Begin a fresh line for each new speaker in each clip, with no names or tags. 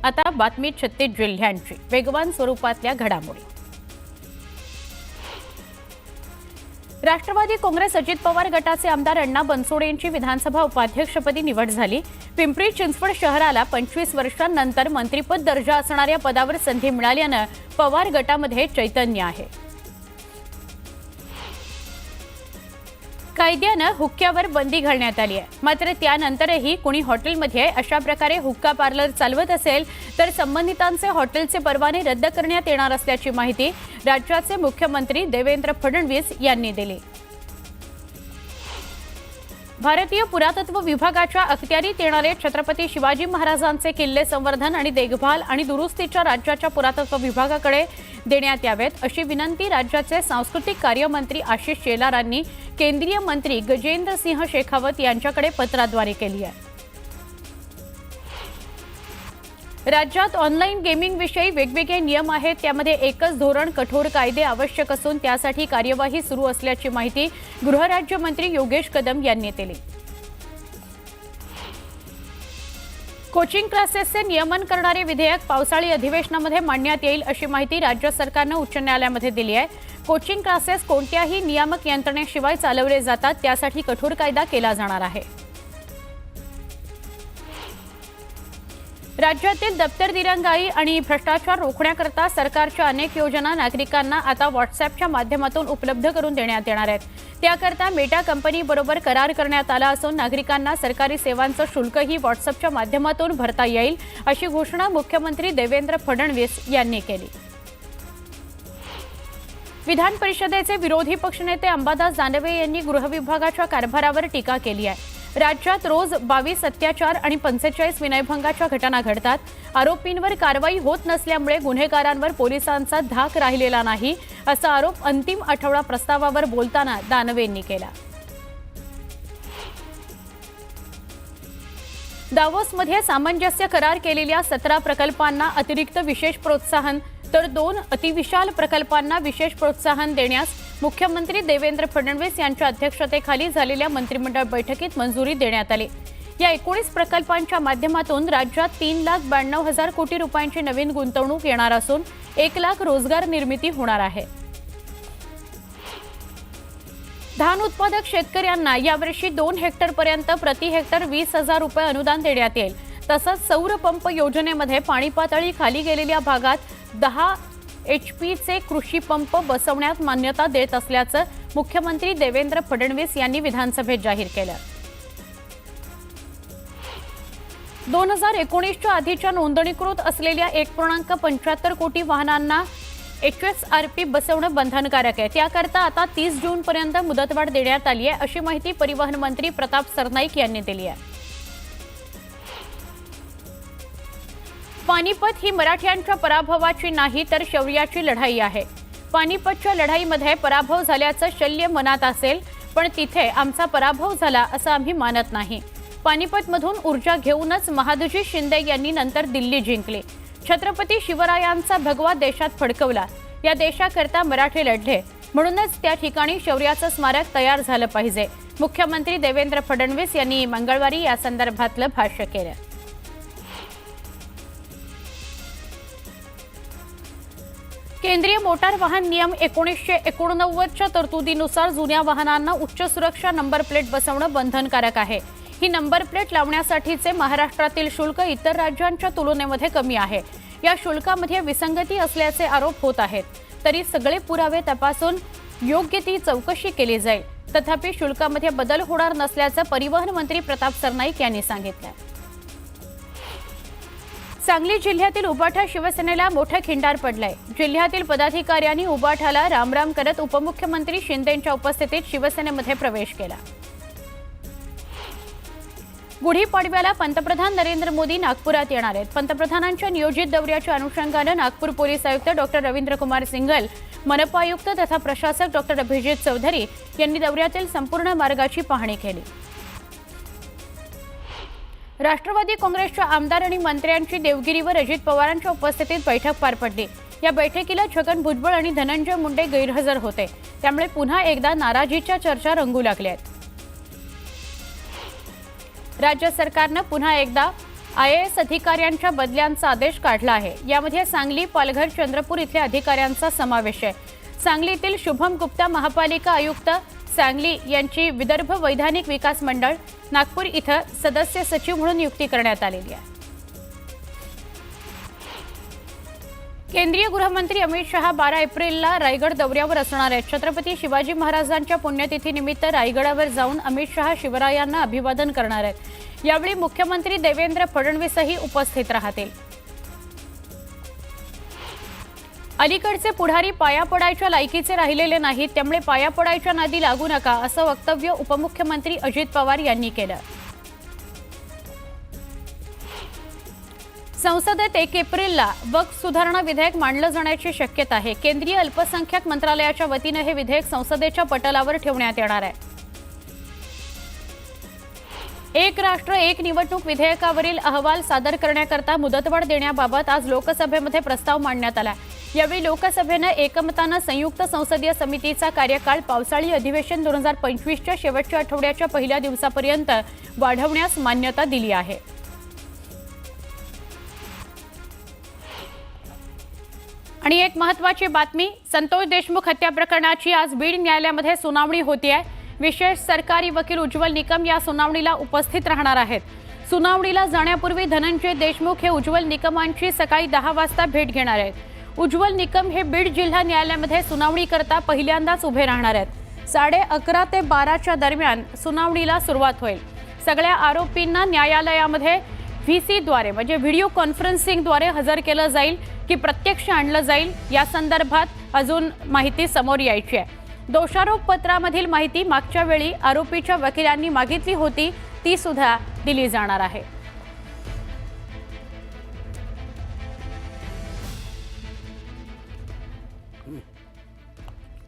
आता बातमी 36 जिल्ह्यांची वेगवान स्वरूपातल्या घडामोडी। राष्ट्रवादी काँग्रेस अजित पवार गटाचे आमदार अण्णा बनसोडे यांची विधानसभा उपाध्यक्षपदी निवड झाली। पिंपरी चिंचवड शहराला 25 वर्षांनंतर मंत्रिपद दर्जा असणाऱ्या पदावर संधी मिळाल्याने पवार गटामध्ये चैतन्य आहे। कायद्याने हुक्क्यावर बंदी घालण्यात आली आहे, मात्र त्यानंतरही कोणी हॉटेलमध्ये अशा प्रकारे हुक्का पार्लर चालवत असेल तर संबंधितांचे हॉटेलचे परवाने रद्द करण्यात येणार असल्याची माहिती राज्याचे मुख्यमंत्री देवेंद्र फडणवीस यांनी दिली। भारतीय पुरातत्व विभागाच्या अखत्यारीत येणारे छत्रपती शिवाजी महाराजांचे किल्ले संवर्धन आणि देखभाल आणि दुरुस्तीच्या राज्याच्या पुरातत्व विभागाकडे देण्यात यावेत अशी विनंती राज्याचे सांस्कृतिक कार्य मंत्री आशिष शेलारांनी केंद्रीय मंत्री गजेंद्र सिंह शेखावत यांच्याकडे पत्राद्वारे केली आहे। राज्यात ऑनलाईन गेमिंग विषयी वेगवेगळे नियम आहेत, त्यामध्ये एकच धोरण कठोर कायदे आवश्यक असून त्यासाठी कार्यवाही सुरू असल्याची माहिती गृहराज्यमंत्री योगेश कदम यांनी दिली। कोचिंग क्लासेसचे नियमन करणारे विधेयक पावसाळी अधिवेशनामध्ये मांडण्यात येईल अशी माहिती राज्य सरकारने उच्च न्यायालयामध्ये दिली आहे। कोचिंग क्लासेस कोणत्याही नियामक यंत्रणेशिवाय चालवले जातात, त्यासाठी कठोर कायदा केला जाणार आहे। राज्यातील दप्तर दिरंगाई आणि भ्रष्टाचार रोखण्याकरता सरकारच्या अनेक योजना नागरिकांना आता व्हॉट्सअॅपच्या माध्यमातून उपलब्ध करून देण्यात येणार आहेत। त्याकरता मेटा कंपनीबरोबर करार करण्यात आला असून नागरिकांना सरकारी सेवांचं शुल्कही व्हॉट्सअॅपच्या माध्यमातून भरता येईल अशी घोषणा मुख्यमंत्री देवेंद्र फडणवीस यांनी केली। विधान परिषदेचे विरोधी पक्षनेते अंबादास दानवे यांनी गृह विभागाच्या कारभारावर टीका केली आहे। राज्यात रोज 22 अत्याचार आणि 45 विनयभंगाच्या घटना घडतात। आरोपींवर कारवाई होत नसल्यामुळे गुन्हेगारांवर पोलिसांचा धाक राहिलेला नाही असा आरोप अंतिम आठवडा प्रस्तावावर बोलताना दानवेंनी केला। दावोसमध्ये सामंजस्य करार केलेल्या 17 प्रकल्पांना अतिरिक्त विशेष प्रोत्साहन तर 2 अतिविशाल प्रकल्पांना विशेष प्रोत्साहन देण्यास मुख्यमंत्री देवेंद्र फडणवीस यांच्या अध्यक्षतेखाली झालेल्या मंत्रिमंडळ बैठकीत मंजुरी देण्यात आली। या 19 प्रकल्पांच्या माध्यमातून राज्यात 3,92,000 कोटी रुपयांची नवीन गुंतवणूक येणार असून 1 लाख रोजगार निर्मिती होणार आहे। धान उत्पादक शेतकऱ्यांना यावर्षी 2 हेक्टरपर्यंत प्रति हेक्टर 20,000 रुपये अनुदान देण्यात येईल। तसंच सौर पंप योजनेमध्ये पाणी पातळी खाली गेलेल्या भागात 10 HP कृषी पंप बसवण्यात मान्यता देत असल्याचं मुख्यमंत्री देवेंद्र फडणवीस यांनी विधानसभेत जाहीर केलं। 2019च्या आधीच्या नोंदणीकृत असलेल्या 1.75 कोटी वाहनांना HSRP बसवणं बंधनकारक आहे। त्याकरता आता 30 जूनपर्यंत मुदतवाढ देण्यात आली आहे अशी माहिती परिवहन मंत्री प्रताप सरनाईक यांनी दिली आहे। पानिपत ही मराठ्यांच्या पराभवाची नाही तर शौर्याची लढाई आहे। पानिपतच्या लढाईमध्ये पराभव झाल्याचं शल्य मनात असेल, पण तिथे आमचा पराभव झाला असं आम्ही मानत नाही। पानिपतमधून ऊर्जा घेऊनच महादजी शिंदे यांनी नंतर दिल्ली जिंकली। छत्रपती शिवरायांचा भगवा देशात फडकवला। या देशाकरता मराठे लढले, म्हणूनच त्या ठिकाणी शौर्याचं स्मारक तयार झालं पाहिजे। मुख्यमंत्री देवेंद्र फडणवीस यांनी मंगळवारी या संदर्भातलं भाष्य केलं। केंद्रीय मोटार वाहन नियम 1989च्या तरतुदीनुसार जुन्या वाहनांना उच्च सुरक्षा नंबर प्लेट बसवणं बंधनकारक आहे। ही नंबर प्लेट लावण्यासाठीचे महाराष्ट्रातील शुल्क इतर राज्यांच्या तुलनेमध्ये कमी आहे। या शुल्कामध्ये विसंगती असल्याचे आरोप होत आहेत, तरी सगळे पुरावे तपासून योग्य ती चौकशी केली जाईल। तथापि शुल्कामध्ये बदल होणार नसल्याचं परिवहन मंत्री प्रताप सरनाईक यांनी सांगितलं। सांगली जिल्ह्यातील उबाठा शिवसेनेला मोठा खिंडार पडलाय। जिल्ह्यातील पदाधिकाऱ्यांनी उबाठाला रामराम करत उपमुख्यमंत्री शिंदेंच्या उपस्थितीत शिवसेनेमध्ये प्रवेश केला। गुढीपाडव्याला पंतप्रधान नरेंद्र मोदी नागपुरात येणार आहेत। पंतप्रधानांच्या नियोजित दौऱ्याच्या अनुषंगाने नागपूर पोलीस आयुक्त डॉक्टर रवींद्र कुमार सिंघल, मनपा आयुक्त तथा प्रशासक डॉक्टर अभिजित चौधरी यांनी दौऱ्यातील संपूर्ण मार्गाची पाहणी केली। राष्ट्रवादी काँग्रेसच्या आमदार आणि मंत्र्यांची देवगिरीवर अजित पवारांच्या उपस्थितीत बैठक पार पडली। या बैठकीला छगन भुजबळ आणि धनंजय मुंडे गैरहजर होते, त्यामुळे पुन्हा एकदा नाराजीच्या चर्चा रंगू लागल्या आहेत। राज्य सरकारने पुन्हा एकदा IAS अधिकाऱ्यांच्या बदल्यांचा आदेश काढला आहे। यामध्ये सांगली, पालघर, चंद्रपूर इथल्या अधिकाऱ्यांचा समावेश आहे। सांगलीतील शुभम गुप्ता महापालिका आयुक्त सांगली यांची विदर्भ वैधानिक विकास मंडळ नागपूर इथं सदस्य सचिव म्हणून नियुक्ती करण्यात आलेली आहे। केंद्रीय गृहमंत्री अमित शहा 12 एप्रिलला रायगड दौऱ्यावर असणार आहेत। छत्रपती शिवाजी महाराजांच्या पुण्यतिथीनिमित्त रायगडावर जाऊन अमित शहा शिवरायांना अभिवादन करणार आहेत। यावेळी मुख्यमंत्री देवेंद्र फडणवीसही उपस्थित राहतील। अलीकडचे पुढारी पाया पडायच्या लायकीचे राहिलेले नाहीत, त्यामुळे पाया पडायच्या नादी लागू नका असं वक्तव्य उपमुख्यमंत्री अजित पवार यांनी केलं। संसदेत 1 एप्रिलला वक्फ सुधारणा विधेयक मांडलं जाण्याची शक्यता आहे। केंद्रीय अल्पसंख्याक मंत्रालयाच्या वतीने हे विधेयक संसदेच्या पटलावर ठेवण्यात येणार आहे। एक राष्ट्र एक निवडणूक विधेयकावरील अहवाल सादर करण्याकरता मुदतवाढ देण्याबाबत आज लोकसभेमध्ये प्रस्ताव मांडण्यात आला। यावेळी लोकसभेनं एकमतानं संयुक्त संसदीय समितीचा कार्यकाळ पावसाळी अधिवेशन 2025च्या शेवटच्या आठवड्याच्या पहिल्या दिवसापर्यंत वाढवण्यास मान्यता दिली आहे। आणि एक महत्त्वाची बातमी, संतोष देशमुख हत्या प्रकरणाची आज बीड न्यायालयामध्ये सुनावणी होती आहे। विशेष सरकारी वकील उज्ज्वल निकम या सुनावणीला उपस्थित राहणार आहेत। सुनावणीला जाण्यापूर्वी धनंजय देशमुख हे उज्ज्वल निकमांची सकाळी 10 वाजता भेट घेणार आहेत। उज्ज्वल निकम हे बीड जिल्हा न्यायालयामध्ये सुनावणी करता पहिल्यांदाच उभे राहणार आहेत। 11:30 ते 12च्या दरम्यान सुनावणीला सुरुवात होईल। सगळ्या आरोपींना न्यायालयामध्ये व्हीसीद्वारे म्हणजे व्हिडिओ कॉन्फरन्सिंगद्वारे हजर केलं जाईल की प्रत्यक्ष आणलं जाईल या संदर्भात अजून माहिती समोर यायची आहे। दोषारोप पत्रामधील माहिती मागच्या वेळी आरोपीच्या वकिलांनी मागितली होती ती सुद्धा दिली जाणार आहे।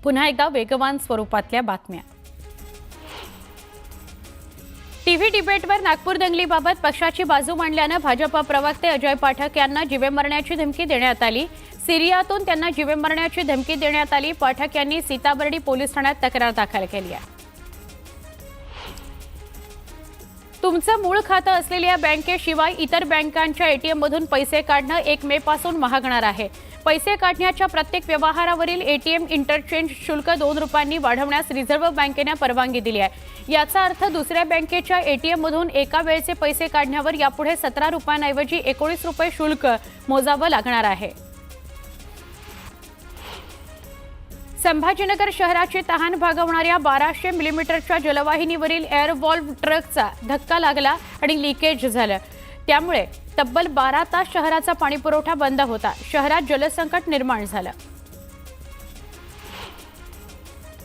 पुन्हा एकदा वेगवान स्वरूपातल्या बातम्या। टीव्ही डिबेटवर नागपूर दंगलीबाबत पक्षाची बाजू मांडल्यानं भाजपा प्रवक्ते अजय पाठक यांना जीवे मारण्याची धमकी देण्यात आली। सिरियातून त्यांना जीवे मारण्याची धमकी देण्यात आली। पाठक यांनी सीताबर्डी पोलीस ठाण्यात तक्रार दाखल केली आहे। तुमचं मूळ खातं असलेल्या बँकेशिवाय इतर बँकांच्या एटीएम मधून पैसे काढणं 1 मे पासून महागणार आहे। पैसे काढण्याच्या प्रत्येक व्यवहारावरील एटीएम इंटरचेंज शुल्क 2 रुपयांनी वाढवण्यास रिझर्व्ह बँकेने परवानगी दिली आहे। याचा अर्थ दुसऱ्या बँकेच्या एटीएम मधून एका वेळचे पैसे काढण्यावर यापुढे 17 रुपयांऐवजी 19 रुपये शुल्क मोजावं लागणार आहे। संभाजीनगर शहराची तहान भागवणाऱ्या 1200 मिलीमीटरच्या जलवाहिनीवरील एअर व्हॉल्व्ह ट्रकचा धक्का लागला आणि लिकेज झालं। त्यामुळे तब्बल 12 तास शहराचा पाणीपुरवठा बंद होता। शहरात जलसंकट निर्माण झालं।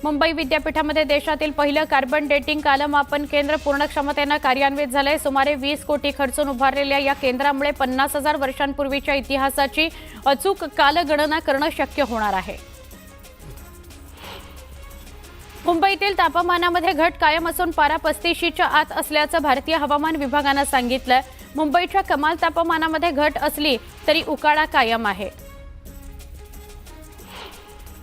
मुंबई विद्यापीठामध्ये देशातील पहिलं कार्बन डेटिंग कालमापन केंद्र पूर्ण क्षमतेनं कार्यान्वित झालंय। सुमारे 20 कोटी खर्चून उभारलेल्या या केंद्रामुळे 50,000 वर्षांपूर्वीच्या इतिहासाची अचूक कालगणना करणं शक्य होणार आहे। मुंबईतील तापमानामध्ये घट कायम असून पारा 35च्या आत असल्याचं भारतीय हवामान विभागानं सांगितलं। मुंबईच्या कमाल तापमानामध्ये घट असली तरी उकाडा कायम आहे।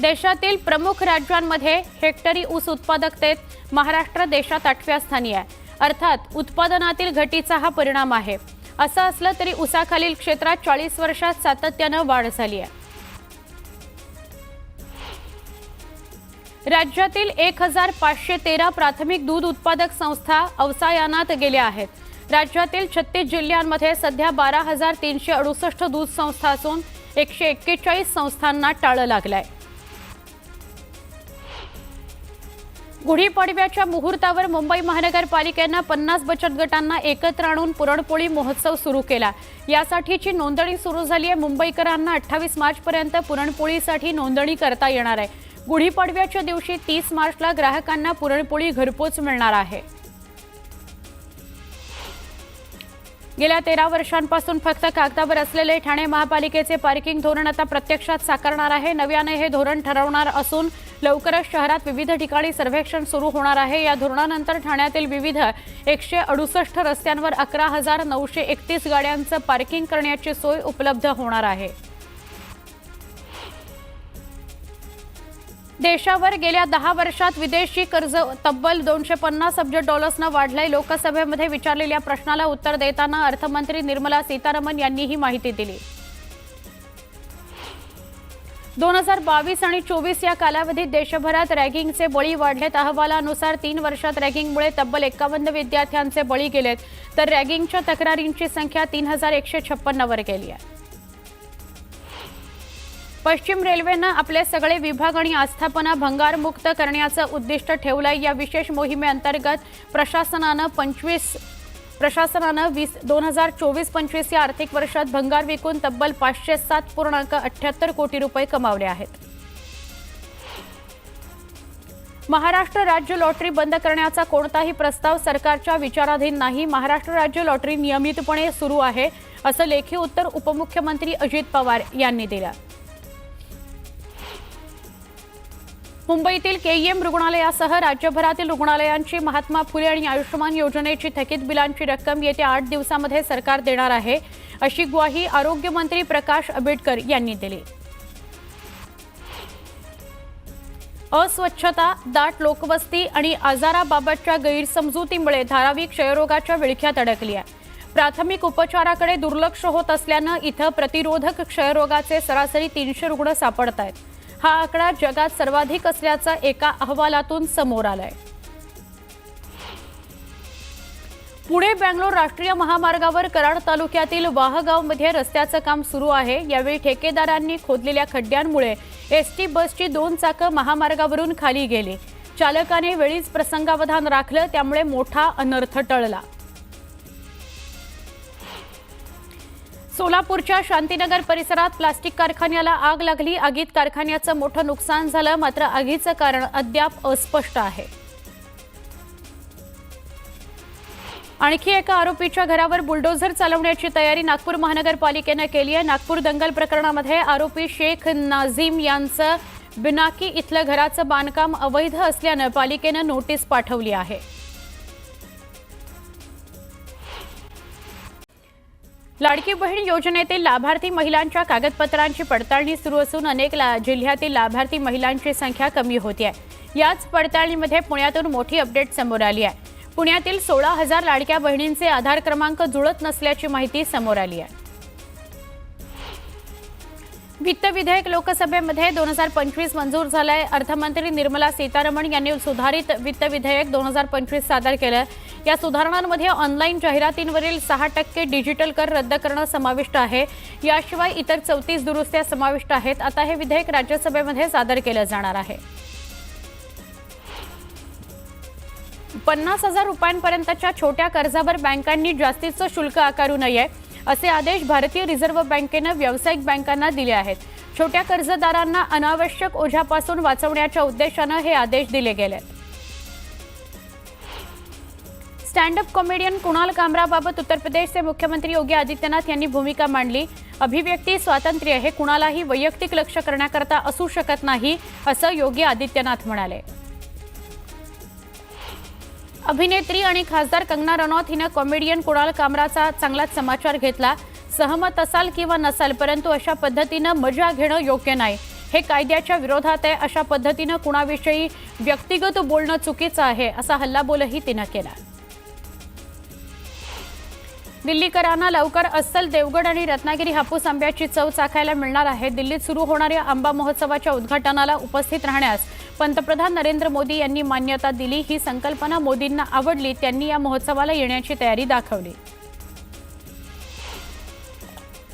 देशातील प्रमुख राज्यांमध्ये हेक्टरी ऊस उत्पादकतेत महाराष्ट्र देशात 8व्या स्थानी आहे। अर्थात उत्पादनातील घटीचा हा परिणाम आहे। असं असलं तरी ऊसाखालील क्षेत्रात 40 वर्षात सातत्यानं वाढ झाली आहे। राज्यातील 1513 प्राथमिक दूध उत्पादक संस्था अवसायानात गेल्या आहेत। राज्यातील 36 जिल्ह्यांमध्ये सध्या 12,368 दूध संस्था असून 141 संस्थांना टाळं लागलंय। गुढीपाडव्याच्या मुहूर्तावर मुंबई महानगरपालिकेनं 50 बचत गटांना एकत्र आणून पुरणपोळी महोत्सव सुरू केला। यासाठीची नोंदणी सुरू झाली आहे। मुंबईकरांना 28 मार्चपर्यंत पुरणपोळीसाठी नोंदणी करता येणार आहे। गुढीपाडव्याच्या दिवशी 30 मार्चला ग्राहकांना पुरणपोळी घरपोच मिळणार आहे। गेल्या 13 वर्षांपासून फक्त कागदावर असलेले ठाणे महापालिकेचे पार्किंग धोरण आता प्रत्यक्षात साकारणार आहे। नव्याने हे धोरण ठरवणार असून लवकरच शहरात विविध ठिकाणी सर्वेक्षण सुरू होणार आहे। या धोरणानंतर ठाण्यातील विविध 168 रस्त्यांवर 11,931 गाड्यांचं पार्किंग करण्याची सोय उपलब्ध होणार आहे। देशावर गेल्या 10 वर्षात विदेशी कर्ज तब्बल $250 अब्ज वाढलंय. लोकसभेमध्ये विचारलेल्या प्रश्नाला उत्तर देताना अर्थमंत्री निर्मला सीतारामन यांनी ही माहिती दिली. 2022 आणि 24 या कालावधीत देशभरात रॅगिंगचे बळी वाढलेत. अहवालानुसार 3 वर्षात रॅगिंगमुळे तब्बल 51 विद्यार्थ्यांचे बळी गेलेत, तर रॅगिंगच्या तक्रारींची संख्या 3156 वर गेली आहे. पश्चिम रेल्वेनं आपले सगळे विभाग आणि आस्थापना भंगारमुक्त करण्याचं उद्दिष्ट ठेवलंय. या विशेष मोहिमेअंतर्गत प्रशासनानं 2024-25 या आर्थिक वर्षात भंगार विकून तब्बल 507.78 कोटी रुपये कमावले आहेत. महाराष्ट्र राज्य लॉटरी बंद करण्याचा कोणताही प्रस्ताव सरकारच्या विचाराधीन नाही. महाराष्ट्र राज्य लॉटरी नियमितपणे सुरू आहे, असं लेखी उत्तर उपमुख्यमंत्री अजित पवार यांनी दिलं. मुंबईतील केईएम रुग्णालयासह राज्यभरातील रुग्णालयांची महात्मा फुले आणि आयुष्यमान योजनेची थकीत बिलांची रक्कम येत्या 8 दिवसांमध्ये सरकार देणार आहे, अशी ग्वाही आरोग्यमंत्री प्रकाश आंबेडकर यांनी दिली. अस्वच्छता, दाट लोकवस्ती आणि आजाराबाबतच्या गैरसमजुतीमुळे धारावी क्षयरोगाच्या विळख्यात अडकली आहे. प्राथमिक उपचाराकडे दुर्लक्ष होत असल्यानं इथं प्रतिरोधक क्षयरोगाचे सरासरी 300 रुग्ण सापडत आहेत. हा आकडा जगात सर्वाधिक असल्याचा एका अहवालातून समोर आलाय. पुणे बेंगलोर राष्ट्रीय महामार्गावर कराड तालुक्यातील वाहगावमध्ये रस्त्याचं काम सुरू आहे. यावेळी ठेकेदारांनी खोदलेल्या खड्ड्यांमुळे एसटी बसची 2 चाकं महामार्गावरून खाली गेली. चालकाने वेळीच प्रसंगावधान राखलं, त्यामुळे मोठा अनर्थ टळला. सोलापूरच्या शांतीनगर परिसरात प्लास्टिक कारखान्याला आग लागली. आगीत कारखान्याचं मोठं नुकसान झालं, मात्र आगीचं कारण अद्याप अस्पष्ट आहे. आणखी एका आरोपीच्या घरावर बुलडोझर चालवण्याची तयारी नागपूर महानगरपालिकेनं केली आहे. नागपूर दंगल प्रकरणामध्ये आरोपी शेख नाझीम यांचं बिनाकी इथलं घराचं बांधकाम अवैध असल्यानं पालिकेनं नोटीस पाठवली आहे. लाडकी बहीण योजनेतील लाभार्थी महिलांच्या कागदपत्रांची पडताळणी सुरू असून अनेक जिल्ह्यातील लाभार्थी महिलांची संख्या कमी होती आहे. याच पडताळणीमध्ये पुण्यातून मोठी अपडेट समोर आली आहे. पुण्यातील 16,000 लाडक्या बहिणींचे आधार क्रमांक जुळत नसल्याची माहिती समोर आली आहे. वित्त विधेयक लोकसभेमध्ये 2025 मंजूर झालंय. अर्थमंत्री निर्मला सीतारामन यांनी सुधारित वित्त विधेयक 2025 सादर केलं. या सुधारणांमध्ये ऑनलाईन जाहिरातींवरील 6% डिजिटल कर रद्द करणं समाविष्ट आहे. याशिवाय इतर 34 दुरुस्त्या समाविष्ट आहेत. आता हे विधेयक राज्यसभेमध्ये सादर केलं जाणार आहे. 50,000 रुपयांपर्यंतच्या छोट्या कर्जावर बँकांनी जास्तीचं शुल्क आकारू नये, असे आदेश भारतीय रिझर्व्ह बँकेनं व्यावसायिक बँकांना दिले आहेत. छोट्या कर्जदारांना अनावश्यक ओझ्यापासून वाचवण्याच्या उद्देशानं हे आदेश दिले गेले. स्टँडअप कॉमेडियन कुणाल कामराबाबत उत्तर प्रदेशचे मुख्यमंत्री योगी आदित्यनाथ यांनी भूमिका मांडली. अभिव्यक्ती स्वातंत्र्य हे कुणालाही वैयक्तिक लक्ष्य करण्याकरता असू शकत नाही, असं योगी आदित्यनाथ म्हणाले. अभिनेत्री आणि खासदार कंगना रनौत हिनं कॉमेडियन कुणाल कामराचा चांगलाच समाचार घेतला. सहमत असाल किंवा नसाल, परंतु अशा पद्धतीनं मजा घेणं योग्य नाही. हे कायद्याच्या विरोधात आहे. अशा पद्धतीनं कुणाविषयी व्यक्तिगत बोलणं चुकीचं आहे, असा हल्लाबोलही तिनं केला. दिल्लीकरांना लवकर अस्सल देवगड आणि रत्नागिरी हापूस आंब्याची चव चाखायला मिळणार आहे. दिल्लीत सुरू होणाऱ्या आंबा महोत्सवाच्या उद्घाटनाला उपस्थित राहण्यास पंतप्रधान नरेंद्र मोदी यांनी मान्यता दिली. ही संकल्पना मोदींना आवडली. त्यांनी या महोत्सवाला येण्याची तयारी दाखवली.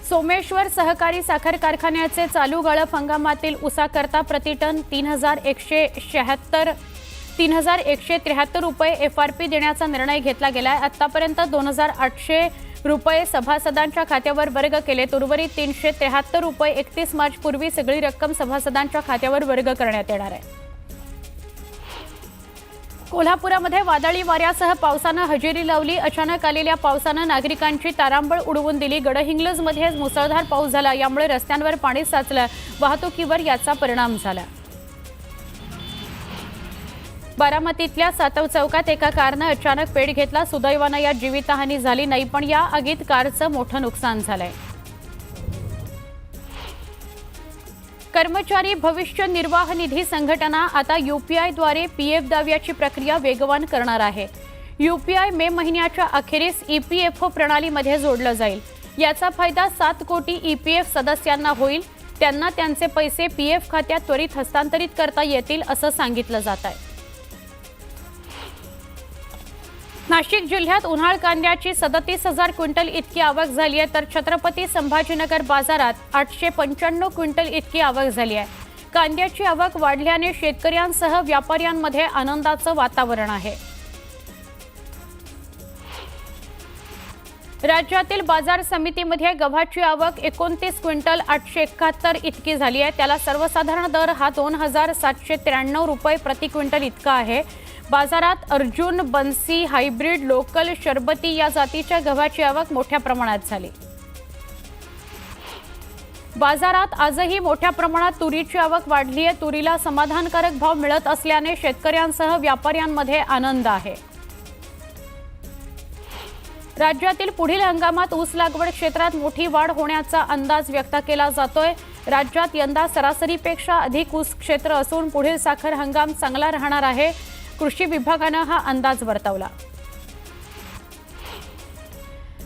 सोमेश्वर सहकारी साखर कारखान्याचे चालू गाळप हंगामातील ऊसाकरता प्रतिटन 3,173 रुपये एफआरपी देण्याचा निर्णय घेतला गेला आहे. आतापर्यंत 2,800 रुपये सभासदांच्या खात्यावर वर्ग केलेत. उर्वरित 373 रुपये 31 मार्च पूर्वी सगळी रक्कम सभासदांच्या खात्यावर वर्ग करण्यात येणार आहे. कोल्हापुरामध्ये वादळी वाऱ्यासह पावसानं हजेरी लावली. अचानक आलेल्या पावसानं नागरिकांची तारांबळ उडवून दिली. गडहिंग्लजमध्ये मुसळधार पाऊस झाला, यामुळे रस्त्यांवर पाणी साचलं. वाहतुकीवर याचा परिणाम झाला. बारामतीतल्या सातव चौकात एका कारनं अचानक पेट घेतला. सुदैवानं यात जीवितहानी झाली नाही, पण या आगीत कारचं मोठं नुकसान झालंय. कर्मचारी भविष्य निर्वाह निधी संघटना आता UPI-द्वारे PF दाव्याची प्रक्रिया वेगवान करणार आहे. UPI मे महिन्याच्या अखेरीस EPFO प्रणालीमध्ये जोडलं जाईल. याचा फायदा 7 कोटी EPF सदस्यांना होईल. त्यांना त्यांचे पैसे PF खात्यात त्वरित हस्तांतरित करता येतील असं सांगितलं जात आहे. नाशिक जिल्ह्यात उन्हाळ कांद्याची 37,000 क्विंटल इतकी आवक झाली आहे, तर छत्रपती संभाजीनगर बाजारात 895 क्विंटल इतकी आवक झाली आहे. कांद्याची आवक वाढल्याने शेतकऱ्यांसह व्यापाऱ्यांमध्ये आनंदाचं वातावरण आहे. राज्यातील बाजार समितीमध्ये गव्हाची आवक 29 क्विंटल 871 इतकी झाली आहे. त्याला सर्वसाधारण दर हा 2,793 रुपये प्रति क्विंटल इतका आहे. बाजारात अर्जुन, बन्सी, हायब्रिड, लोकल, शरबती या जातीच्या गव्हाची आवक मोठ्या प्रमाणात झाली. बाजारात आजही मोठ्या प्रमाणात तुरीची आवक वाढली आहे. तुरीला समाधानकारक भाव मिळत असल्याने शेतकऱ्यांसह व्यापाऱ्यांमध्ये आनंद आहे. राज्यातील पुढील हंगामात ऊस लागवड क्षेत्रात मोठी वाढ होण्याचा अंदाज व्यक्त केला जातोय. राज्यात यंदा सरासरीपेक्षा अधिक ऊस क्षेत्र असून पुढील साखर हंगाम चांगला राहणार आहे. कृषी विभागानं हा अंदाज वर्तवला.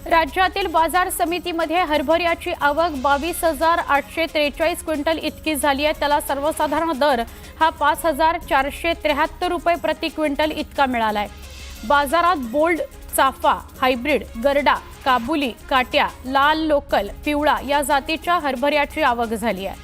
राज्यातील बाजार समितीमध्ये हरभऱ्याची आवक 22,843 क्विंटल इतकी झाली आहे. त्याला सर्वसाधारण दर हा 5,473 रुपये प्रति क्विंटल इतका मिळाला आहे. बाजारात बोल्ड, चाफा, हायब्रिड, गरडा, काबुली, काट्या, लाल, लोकल, पिवळा या जातीच्या हरभऱ्याची आवक झाली आहे.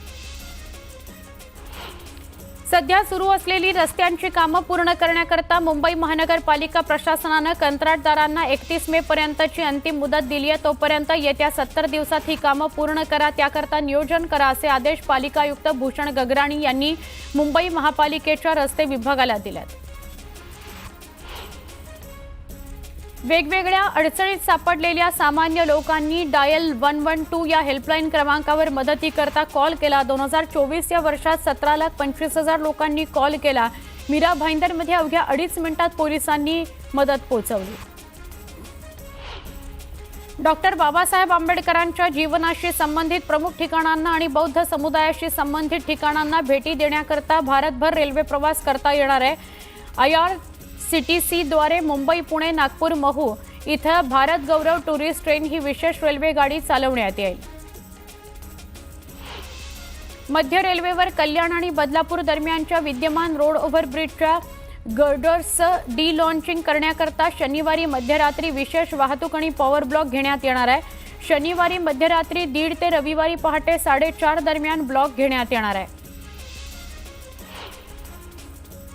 सध्या सुरू असलेली रस्त्यांची कामं पूर्ण करण्याकरता मुंबई महानगरपालिका प्रशासनानं कंत्राटदारांना 31 मे पर्यंतची अंतिम मुदत दिली आहे. तोपर्यंत येत्या 70 दिवसात ही कामं पूर्ण करा, त्याकरता नियोजन करा असे आदेश पालिका आयुक्त भूषण गगराणी यांनी मुंबई महापालिकेच्या रस्ते विभागाला दिलेत. वेगवेगळ्या अडचणीत सापडलेल्या सामान्य लोकांनी डायल 112 या हेल्पलाईन क्रमांकावर मदतीकरता कॉल केला. 2024 या वर्षात 17,25,000 लोकांनी कॉल केला. मीरा भाईंदरमध्ये अवघ्या 2.5 मिनिटात पोलिसांनी मदत पोहोचवली. डॉक्टर बाबासाहेब आंबेडकरांच्या जीवनाशी संबंधित प्रमुख ठिकाणांना आणि बौद्ध समुदायाशी संबंधित ठिकाणांना भेटी देण्याकरता भारतभर रेल्वे प्रवास करता येणार आहे. IRCTC-द्वारे मुंबई, पुणे, नागपूर, महू इथं भारत गौरव टुरिस्ट ट्रेन ही विशेष रेल्वे गाडी चालवण्यात येईल. मध्य रेल्वेवर कल्याण आणि बदलापूर दरम्यानच्या विद्यमान रोड ओव्हरब्रिजच्या गर्डर्सचं डिलॉन्चिंग करण्याकरता शनिवारी मध्यरात्री विशेष वाहतूक आणि पॉवर ब्लॉक घेण्यात येणार आहे. शनिवारी मध्यरात्री 1:30 ते रविवारी पहाटे 4:30 दरम्यान ब्लॉक घेण्यात येणार आहे.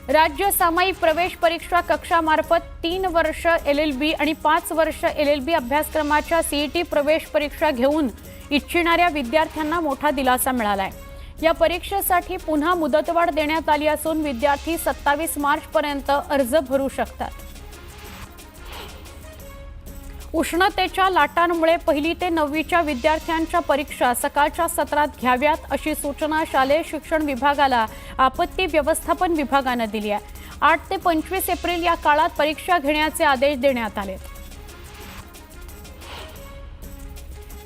राज्य सामायिक प्रवेश परीक्षा कक्षामार्फत 3 वर्ष LLB आणि 5 वर्ष LLB अभ्यासक्रमाच्या CET प्रवेश परीक्षा घेऊन इच्छिणाऱ्या विद्यार्थ्यांना मोठा दिलासा मिळाला आहे. या परीक्षेसाठी पुन्हा मुदतवाढ देण्यात आली असून विद्यार्थी 27 मार्चपर्यंत अर्ज भरू शकतात. उष्णतेच्या लाटांमुळे 1ली ते 9वीच्या विद्यार्थ्यांच्या परीक्षा सकाळच्या सत्रात घ्याव्यात अशी सूचना शालेय शिक्षण विभागाला आपत्ती व्यवस्थापन विभागाने दिली आहे. 8 ते 25 एप्रिल या काळात परीक्षा घेण्याचे आदेश देण्यात आले.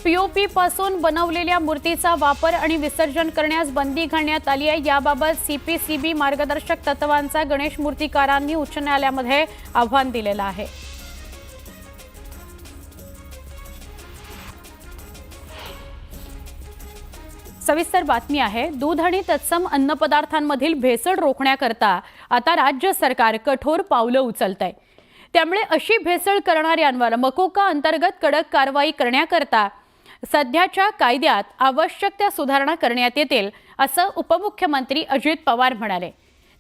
POP पासून बनवलेल्या मूर्तीचा वापर आणि विसर्जन करण्यास बंदी घालण्यात आली आहे. याबाबत CPCB मार्गदर्शक तत्वांचा गणेश मूर्तिकारांनी उच्च न्यायालयामध्ये आव्हान दिलेलं आहे. सविस्तर बातमी आहे. दूध आणि तत्सम अन्नपदार्थांमधील भेसळ रोखण्याकरता आता राज्य सरकार कठोर पावलं उचलतंय. त्यामुळे अशी भेसळ करणाऱ्यांवर मकोका अंतर्गत कडक कारवाई करण्याकरता सध्याच्या कायद्यात आवश्यक त्या सुधारणा करण्यात येतील असं उपमुख्यमंत्री अजित पवार म्हणाले.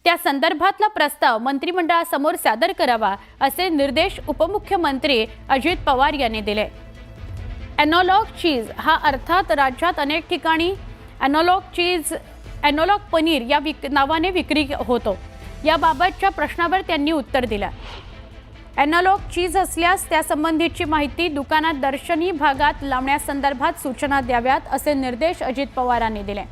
त्या संदर्भातला प्रस्ताव मंत्रिमंडळासमोर सादर करावा असे निर्देश उपमुख्यमंत्री अजित पवार यांनी दिले. एनॉलॉग चीज हा अर्थात राज्यात अनेक ठिकाणी एनॉलॉग पनीर या नावाने विक्री होतो. याबाबतच्या प्रश्नावर त्यांनी उत्तर दिलं. एनॉलॉग चीज असल्यास त्यासंबंधीची माहिती दुकानात दर्शनी भागात लावण्यासंदर्भात सूचना द्याव्यात असे निर्देश अजित पवारांनी दिले.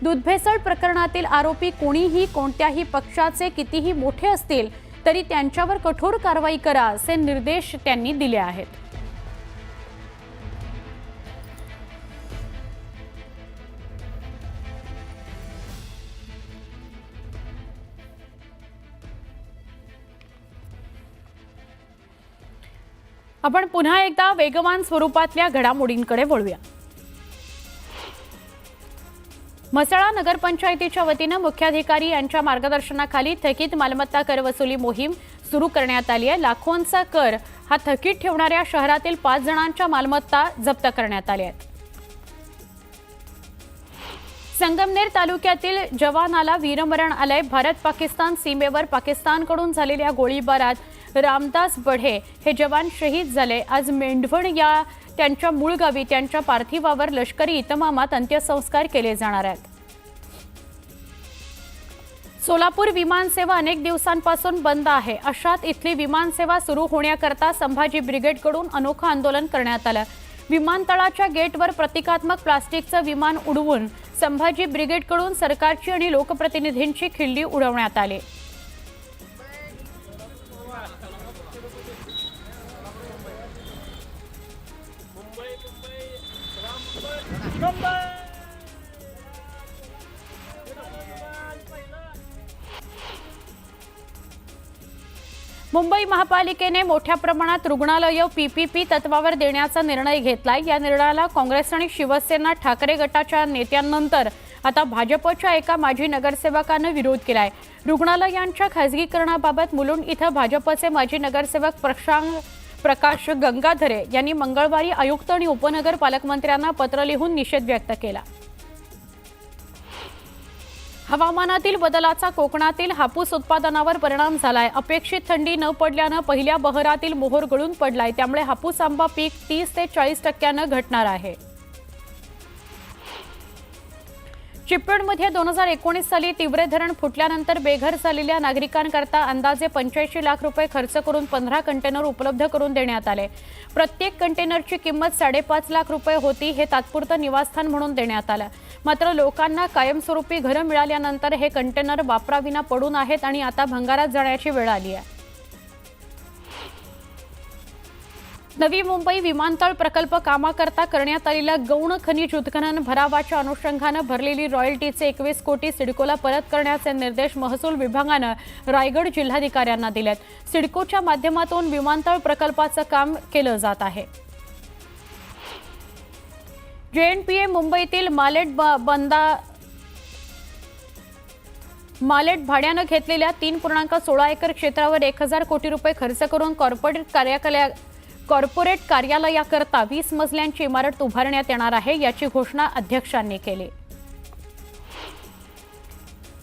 दूध भेसळ प्रकरणातील आरोपी कोणीही कोणत्याही पक्षाचे कितीही मोठे असतील तरी त्यांच्यावर कठोर कारवाई करा असे निर्देश त्यांनी दिले आहेत. आपण पुन्हा एकदा वेगवान स्वरूपातल्या घडामोडींकडे वळूया। म्हसळा नगरपंचायतीच्या वतीने मुख्याधिकारी यांच्या मार्गदर्शनाखाली थकीत मालमत्ता कर वसुली मोहीम सुरू करण्यात आली आहे। लाखोंचा कर हा थकीत ठेवणाऱ्या शहरातील 5 जणांच्या मालमत्ता जप्त करण्यात आल्या आहेत। संगमनेर तालुक्यातील जवानाला वीरमरण आलंय। भारत पाकिस्तान सीमेवर पाकिस्तानकडून झालेल्या गोळीबारात रामदास बढे हे जवान शहीद झाले। आज मेंढवण या त्यांच्या मूळ गावी त्यांच्या पार्थिवावर लष्करी इतमामात अंत्यसंस्कार केले जाणार आहेत। सोलापूर विमानसेवा अनेक दिवसांपासून बंद आहे। अशात इथली विमानसेवा सुरू होण्याकरता संभाजी ब्रिगेडकडून अनोखं आंदोलन करण्यात आलं। विमानतळाच्या गेटवर प्रतिकात्मक प्लास्टिकचं विमान उडवून संभाजी ब्रिगेडकडून सरकारची आणि लोकप्रतिनिधींची खिल्ली उडवण्यात आली। मुंबई महापालिकेने मोठ्या प्रमाणात रुग्णालये पीपीपी तत्वावर देण्याचा निर्णय घेतलाय। या निर्णयाला काँग्रेस आणि शिवसेना ठाकरे गटाच्या नेत्यांनंतर आता भाजपच्या एका माजी नगरसेवकाने विरोध केलाय। रुग्णालयांच्या खासगीकरणाबाबत मुलुंड इथं भाजपचे माजी नगरसेवक प्रकाश गंगाधरे यांनी मंगळवारी आयुक्त आणि उपनगर पालकमंत्र्यांना पत्र लिहून निषेध व्यक्त केला। हवामानातील बदलाचा कोकणातील हापूस उत्पादनावर परिणाम झालाय। अपेक्षित थंडी न पडल्याने पहिल्या बहरातील मोहोर गळून पडलाय। त्यामुळे हापूस आंबा पीक 30 ते 40% घटणार आहे। चिपळूणमध्ये 2019 साली तिवरे धरण फुटल्यानंतर बेघर झालेल्या नागरिकांकरता अंदाजे 85 लाख रुपये खर्च करून 15 कंटेनर उपलब्ध करून देण्यात आले। प्रत्येक कंटेनरची किंमत 5.5 लाख रुपये होती। हे तात्पुरतं निवासस्थान म्हणून देण्यात आलं। मात्र लोकांना कायमस्वरूपी घरं मिळाल्यानंतर हे कंटेनर वापराविना पडून आहेत आणि आता भंगारात जाण्याची वेळ आली आहे। नवी मुंबई विमानतळ प्रकल्प कामाकरता करण्यात आलेल्या गौण खनिज उत्खनन भरावाच्या अनुषंगाने भरलेली रॉयल्टीचे 21 कोटी सिडकोला परत करण्याचे निर्देश महसूल विभागाने रायगड जिल्हाधिकाऱ्यांना दिलेत। सिडकोच्या माध्यमातून विमानतळ प्रकल्पाचं काम केलं जात आहे। जेएनपीए मुंबईतील मालेट भाड्यानं घेतलेल्या 3.16 एकर क्षेत्रावर 1000 कोटी रुपये खर्च करून कॉर्पोरेट कार्यालयाकरता 20 मजल्यांची इमारत उभारण्यात येणार आहे। याची घोषणा अध्यक्षांनी केली।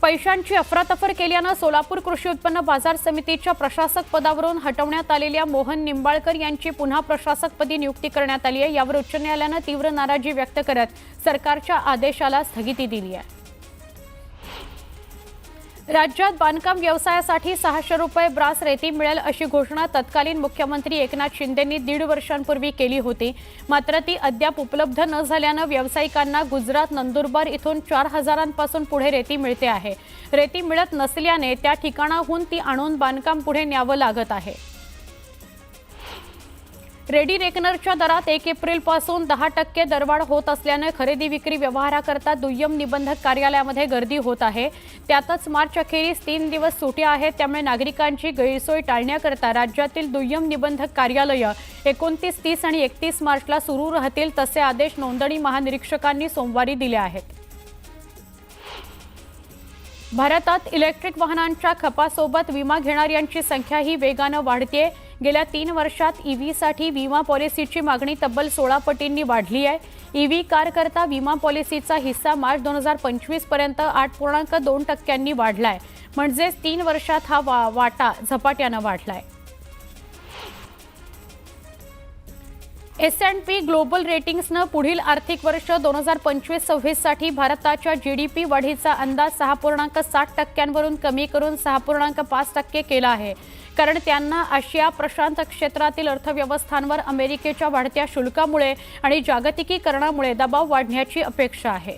पैशांची अफरातफर केल्यानं सोलापूर कृषी उत्पन्न बाजार समितीच्या प्रशासक पदावरून हटवण्यात आलेल्या मोहन निंबाळकर यांची पुन्हा प्रशासकपदी नियुक्ती करण्यात आली आहे। यावर उच्च न्यायालयाने तीव्र नाराजी व्यक्त करत सरकारच्या आदेशाला स्थगिती दिली आहे। राज्यात बांधकाम व्यवसायासाठी 600 रुपये ब्रास रेती मिळेल अशी घोषणा तत्कालीन मुख्यमंत्री एकनाथ शिंदेंनी 1.5 वर्षांपूर्वी केली होती। मात्र ती अद्याप उपलब्ध न झाल्याने व्यावसायिकांना गुजरात नंदुरबार इथून 4000 पासून पुढे रेती मिळते आहे। रेती मिळत नसल्याने त्या ठिकाणाहून ती आणून बांधकाम पुढे न्यावं लागत आहे। रेडी रेकनरच्या दरात 1 एप्रिलपासून 10% दरवाढ होत असल्याने खरेदी विक्री व्यवहाराकरता दुय्यम निबंधक कार्यालयामध्ये गर्दी होत आहे। त्यातच मार्च अखेरीस 3 दिवस सुट्या आहेत। त्यामुळे नागरिकांची गैरसोय टाळण्याकरता राज्यातील दुय्यम निबंधक कार्यालय 29, 30 आणि 31 मार्चला सुरू राहतील तसे आदेश नोंदणी महानिरीक्षकांनी सोमवारी दिले आहेत। भारतात इलेक्ट्रिक वाहनांच्या खपासोबत विमा घेणाऱ्यांची संख्याही वेगाने वाढते। गेल्या 3 वर्षात ईव्हीसाठी विमा पॉलिसीची मागणी तब्बल 16 पटींनी वाढली आहे। ईव्ही कारकरता विमा पॉलिसीचा हिस्सा मार्च 2025 पर्यंत 8.2% वाढलाय। म्हणजेच 3 वर्षात हा वाटा झपाट्याने वाढलाय। S&P ग्लोबल रेटिंग्सने पुढील आर्थिक वर्ष 2025-26 साठी भारताच्या जीडीपी वाढीचा अंदाज 6.7% वरून कमी करून 6.5% केला आहे। कारण त्यांना आशिया प्रशांत क्षेत्रातील अर्थव्यवस्थांवर अमेरिकेच्या वाढत्या शुल्कामुळे आणि जागतिकीकरणामुळे दबाव वाढण्याची अपेक्षा आहे।